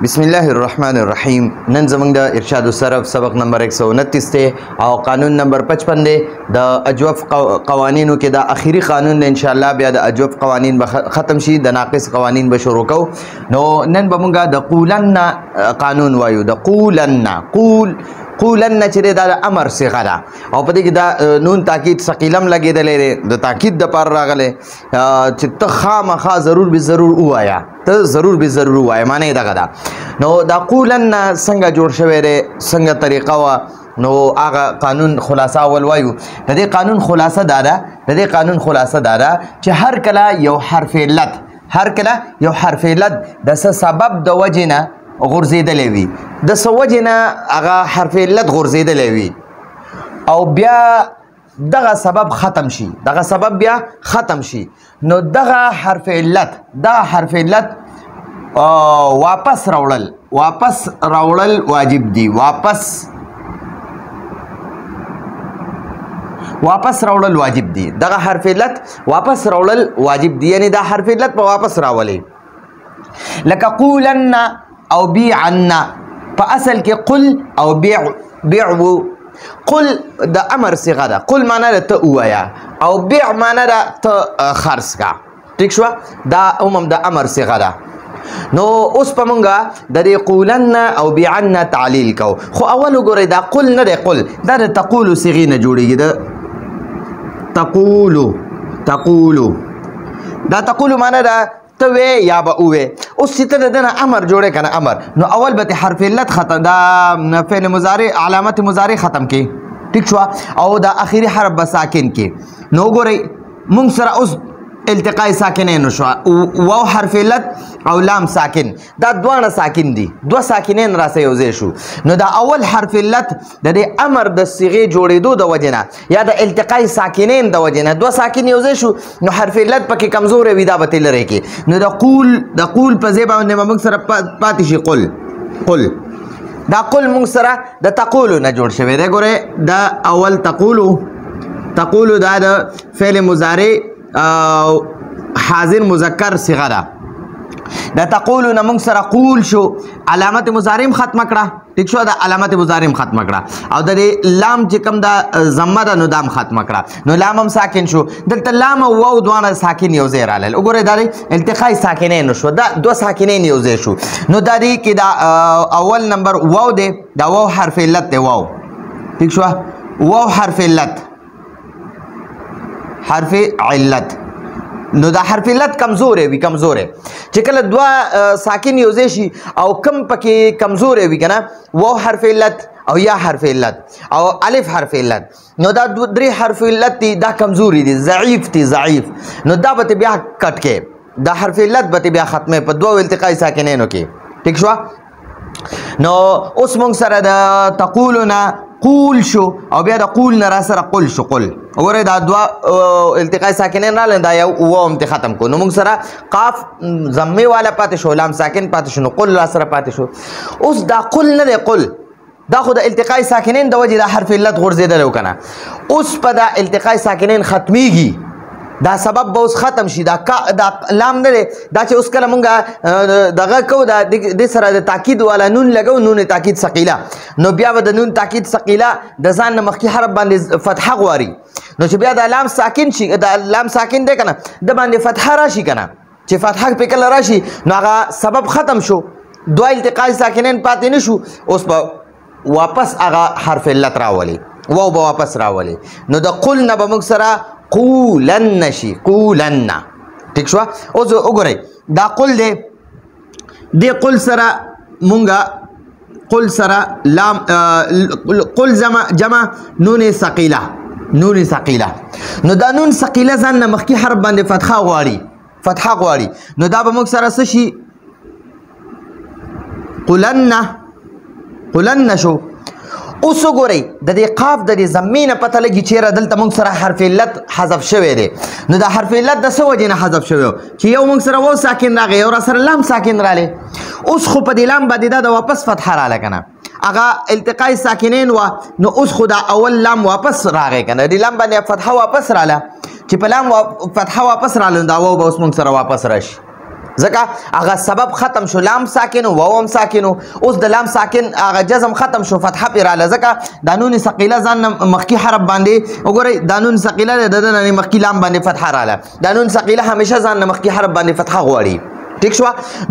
بسم الله الرحمن الرحیم. نن زمونږ د ارشاد الصرف سبق نمبر 129 دی او قانون نمبر 55 دی. د اجوف قوانینو کې د اخیری قانون دی. ان شاء الله بیا د اجوف قوانین به ختم شي، د ناقص قوانین به شروع کو. نو نن به مونږه د قولن قانون وایو. د قولن چې دا امر صيغه ده او په دې کې دا نون تاکید ثقيلم لګېدلې ده، د تاکید د پر راغله چې ته خامخا ضرور به ضرور وایا، ته ضرور به ضرور وایا معنی دغه ده. نو دا قولن څنګه جوړ شوی دی، څنګه طریقه وا، نو هغه قانون خلاصه اول وایو. د دې قانون خلاصه دا ده، چې هر کله یو حرف علت د سبب د وجنه غورځېدلې وي، د څه وجې نه هغه حرف علت غورځېدلی وي او بیا دغه سبب ختم شي، نو دغه حرف علت واپس راوړل واجب دي. واپس راوړل واجب دي. دغه حرف علت واپس راوړل واجب دي، یعنی دا حرف علت په واپس راولي. لکه قولن او بیعنا، په اصل کې قل او بیعو. قل د امر صيغه ده، قل معنا ده ته وایا او بیع معنا ده ته خرڅ کا. ٹھیک شو؟ دا عموم د امر صيغه ده. نو اوس په مونږه د دې قولن او بیعنا تعلیل کو. خو اول وګورئ دا قل نه ده، قل دا د تقول صيغه نه جوړیږي. د تقول دا تقول معنا ده ته وې یا به وې. اوس چې ته دنه امر جوړې کنه امر، نو اول به حرف علت ختم، دا فعل مضارع علامت مضارع ختم کی. ٹھیک شو؟ او دا اخیری حرف به ساکن کی. نو ګورئ مونږ سره اوس التقاء ساکنین شو، واو حرف علت او لام ساکن، دا دوانه ساکن دي، دو ساکنین را سره یوځای شو. نو دا اول حرف علت د دې امر د صيغې جوړېدو د وجنه یا د التقاء ساکنین د وجنه دو ساکن یوځای شو، نو حرف علت پکې کمزور وي، دا به لري کې. نو د قول په ځای باندې موږ سره پاتې شي قل. دا قل موږ سره د تقول نه جوړ شوی دی. ګوره دا اول تقول دا د فعل مضارع حاضر مذکر صيغه ده. دا تقول نه موږ سره قول شو، علامت مضارع ختم کړه. ٹھیک شو؟ دا علامت مضارع ختم کړه او د لام چې کوم دا ضمه ده نو دام ختم کړه، نو لام هم ساکن شو. دلته لام او واو دوانه ساکن یو ځای رالل. وګورئ دا التقاء ساکنین شو، دا دو ساکنین یو ځای شو. نو دا دی کې دا اول نمبر واو دی، دا واو حرف علت دی. واو ٹھیک شو؟ واو حرف علت نو دا حرف علت کمزور وي. چې کله دوا ساکن یوځای شي او کم پکې کمزور وي کنه، واو حرف علت او یا حرف علت او الف حرف علت، نو دا درې حرف علت دي، دا کمزوري دي، ضعیف. نو دا به بیا کټ کې، دا حرف علت به بیا ختمه په دوه التقاء ساکنینو کې. ٹھیک شو؟ نو اوس موږ سره د تقولنا قول شو او بیا د قول نه را سره قل شو. قل وګورئ دا دوا التقاء ساکنین راغلل، دا یو واو هم ختم کو. نو موږ سره قاف ضمه والا پاتې شو، لام ساکن پاتې شو، نو قل را سره پاتې شو. اوس دا قل نه دی، قل دا خو د التقاء ساکنین د وجې د حرف علت غورځېدلی و کنه. اوس په دا التقاء ساکنین ختمیږي، دا سبب به اوس ختم شي. دا لام نه دی، دا چې اوس کله مونږ دغه کو د سره د تاکید والا نون لګو، نون تاکید ثقیله، نو بیا به د نون تاکید ثقیله د ځان نه مخکې حرف باندې فتحه غواړي. نو چې بیا دا لام ساکن شي، دا لام ساکن دی کنه، د باندې فتحه راشي کنه. چې فتحه په کله راشي نو هغه سبب ختم شو، دوه التقاء ساکنین پاتې نه شو. اوس به واپس هغه حرف علت راولي، واو به واپس راولي. نو د قل نه به موږ سره قولن شي، قولن. ٹھیک شو؟ اوس وګورئ دا قل دی، دی قل سره مونږه قل سره لام قل جمع نون ثقيله. نو دا نون ثقيله ځان نه مخکې حرف باندې فتحه غواړي، نو دا به موږ سره څه شي؟ قلن شو. اوس وګورئ د دې قاف د دې ضمې نه پته لګي چیرې دلته موږ سره حرف علت حذف شوی دی. نو دا حرف علت د څه وجې نه حذف شوی چې یو موږ سره واو ساکن راغی، یو را سره لام ساکن رالی. اوس خو په دې لام باندې دا د واپس فتحه راله کنه، هغه التقاء ساکنین و. نو اوس خو دا اول لام واپس راغی کنه، دې لام باندې فتحه واپس راله، چې په لام فتحه واپس راله دا واو به اوس موږ سره واپس راشي. ځکه هغه سبب ختم شو لام ساکن او واو هم ساکن اوس د لام ساکن هغه جزم ختم شو فتحه پیراله ځکه د نون ثقيله ځان مخکي حرف باندې وګورئ د نون ثقيله د دنه مخکي لام باندې فتحه رااله د نون ثقيله همیشه ځان مخکي حرف باندې فتحه غواړي ٹھیک شو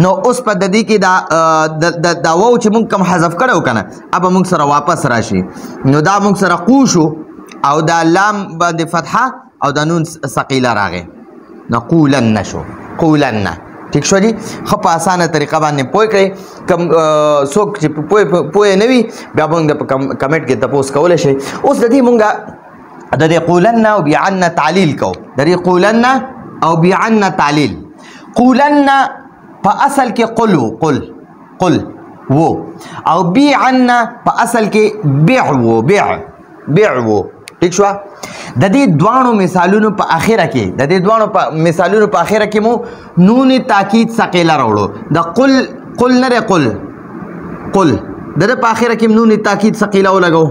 نو اوس په د دې کې دا واو چې مونږ کم حذف کړو کنه اب مونږ سره واپس راشي نو دا مونږ سره قو شو او دا لام باندې فتحه او د نون ثقيله راغی نقولن شو قولن ٹھیک شو جی خو په اسانه طریقه باندې پوه کړئ کم څوک چې پوه نه وي بیا موږ د کمنټ کې تپوس کولی شئ اوس د دې موږ د دې قولن او بیعنا تعلیل کو د دې قولن او بیعنا تعلیل قولن په اصل کې قل وو او بیعنا په اصل کې بیع وو ٹھیک شو د دې دوانو مثالونو په اخره کې مو نون تاکید ثقيله راوړو د قل نه قل د دې په اخره کې نون تاکید ثقيله ولګو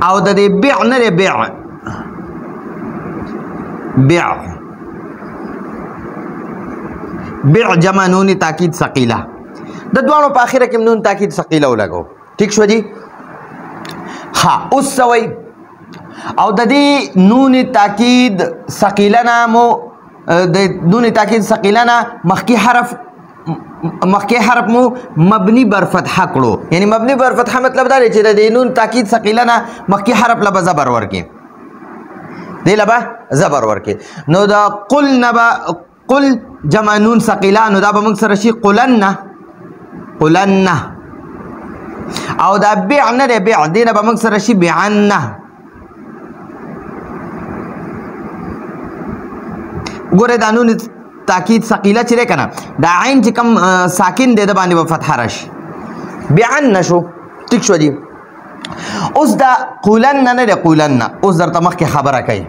او د دې بیع نه بیع جمع نون تاکید ثقيله د دوانو په اخره کې نون تاکید ثقيله ولګو ٹھیک شو جی ها اوس سوي او د دې نون تاکید ثقيله نامو د نون تاکید ثقيله نه مخکي حرف مو مبني بر فتحه کړو یعنی مبني بر فتحه مطلب دا دی چې د نون تاکید ثقيله نه مخکي حرف لبا زبر ورکي دی لبا زبر ورکي نو دا قل جمع نون ثقيله نو دا به موږ سره شي قلن او دا بیع نه بیع دی نه به موږ سره شي بیعنا ګوره دا نون تاکید ثقيله چې کنه دا عین چې کم ساکن دی د باندې په فتحه راشي بیعنا شو ټیک شو جی اوس دا قولن نه قولن اوس درته مخکې خبره کوي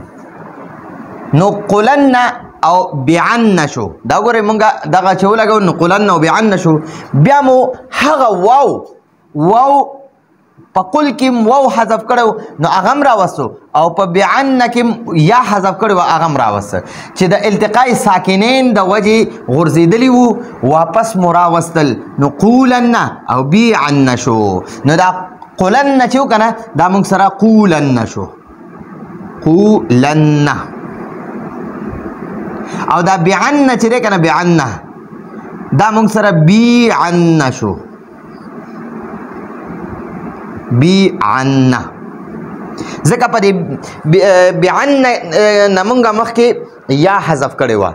نو قولن او بیعنا شو دا ګوره مونږه دغه چې ولګو نو قولن او بیعنا شو بیا مو هغه واو په قل کې واو حذف کړو نو هغه راوستو او په بیعنا کې یا حذف کړو هغه راوست چې د التقاء ساکنین د وجه غرزیدلی وو واپس مراوستل نو قولن او بیعنا شو نو دا قولن چې کنه دا موږ سره قولن شو قولن او دا بیعنا چې کنه بیعنا دا موږ سره بیعنا شو بیعنا ځکه په دې بیعنا نمونږه مخکې یا حذف کړی و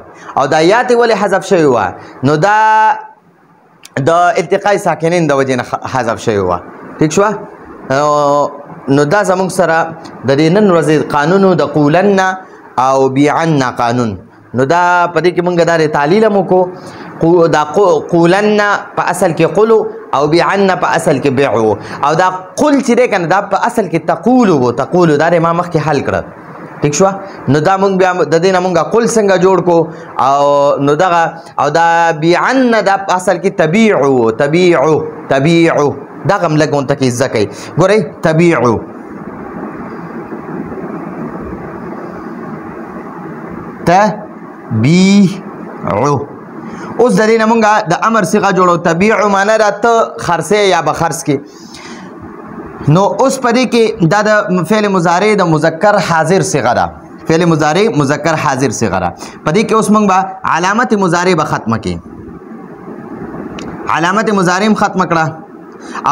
او دا یا ته ولې حذف شوی و نو دا د التقاء ساکنین د وجې نه حذف شوی و ٹھیک شو نو دا زمونږ سره د دې نن ورځې قانون د قولن او بیعنا قانون نو دا په دې کې مونږ دا تعلیل مو کو دا قولن په اصل کې قلو او بیعنا په اصل کې بیعو او دا قل چې دی کنه دا په اصل کې تقولو دا ما مخکې حل کړه ٹھیک شو نو دا مونږ بیا د دې نه مونږ قل څنګه جوړ کو او نو دغه او دا بیعنا دا په اصل کې تبیعو دا غم لګون ته کې ځکه ګورئ تبیعو اوس د دې نه مونږه د امر صيغه جوړو تبیعو معنی را ته خرڅې یا به خرڅ کې نو اوس په دې کې دا د فعل مضارع د مذکر حاضر صيغه ده فعل مضارع مذکر حاضر صيغه ده په دې کې اوس مونږ به علامت مضارع به ختمه کې علامت مضارع ختمه کړه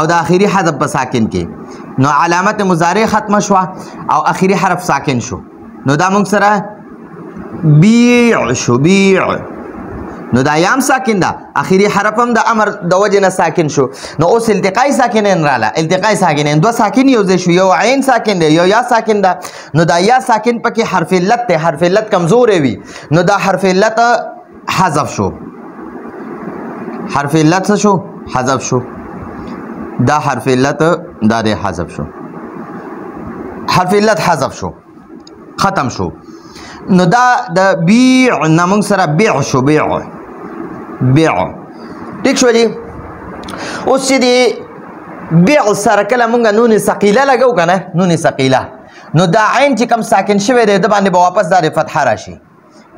او د اخیری حذف په ساکن کې نو علامت مضارع ختمه شو او اخیری حرف ساکن شو نو دا مونږ سره بیع شو بیع نو دا یام ساکن ده اخیری حرف هم د امر د وجه نه ساکن شو نو اوس التقاء ساکنین رااله التقاء ساکنین دو ساکن یو ځای شو یو عین ساکن دی یو یا ساکن ده نو دا یا ساکن پکې حرف علت ته حرف علت کمزور وي نو دا حرف علت حذف شو حرف علت شو حذف شو دا حرف علت دا حذف شو حرف علت حذف شو ختم شو نو دا د بیع نمونږ سره بیع شو بیع ٹھیک شو جی اوس چې دی بیع سره کله مونږ نون ثقيله لګو کنه نون ثقيله نو دا عین چې کم ساکن شوی دی د باندې به واپس دا فتحه راشي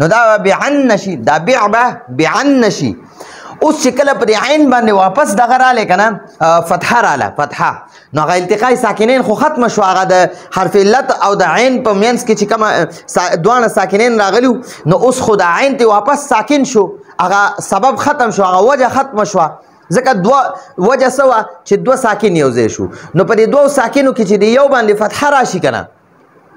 نو دا بعن نشي دا بيع به بعن نشي اوس چې کله پر عین باندې واپس دغه رااله کنه فتحه رااله فتحه نو هغه التقاء ساکنین خو ختم شو هغه د حرف علت او د عین په مینس کې چې کومه دوه ساکنین راغلو نو اوس خو د عین ته واپس ساکن شو هغه سبب ختم شو هغه وجه ختم شو ځکه دوه وجه سوا چې دوه ساکن یو ځای شو نو په دې دوه ساکنو کې چې د یو باندې فتحه راشي کنه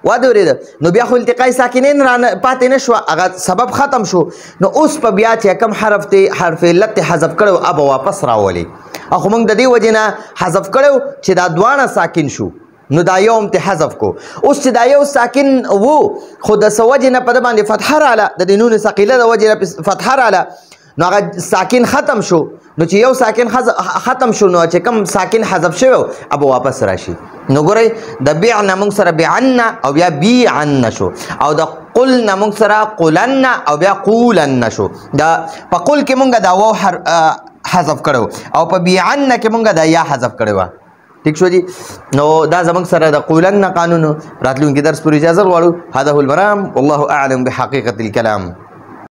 واده ورېده نو بیا خو التقاء ساکنین را پاتې نه شو هغه سبب ختم شو نو اوس په بیا چې کم حرف ته حرف علت حذف کړو اب واپس راولي اخو موږ د دې وجه نه حذف کړو چې دا دوانه ساکن شو نو دا یو هم ته حذف کو اوس چې دا یو ساکن وو خو د سوجه نه په باندې فتحه رااله د نون ثقيله د وجه نه فتحه رااله نو هغه ساکن ختم شو نو چې یو ساکن ختم شو نو چې کم ساکن حذف شوی اب واپس راشي نو ګورئ د بیع نه موږ سره بیعن او بیا بیعن شو او د قل نه موږ سره قلن او بیا قولن شو دا په قل کې موږ دا واو حذف کړو او په بیعن کې موږ دا یا حذف کړو ٹھیک شو جی نو دا زموږ سره د قولن قانون راتلونکي درس پورې اجازه غواړو هذا هو المرام والله اعلم بحقيقة الكلام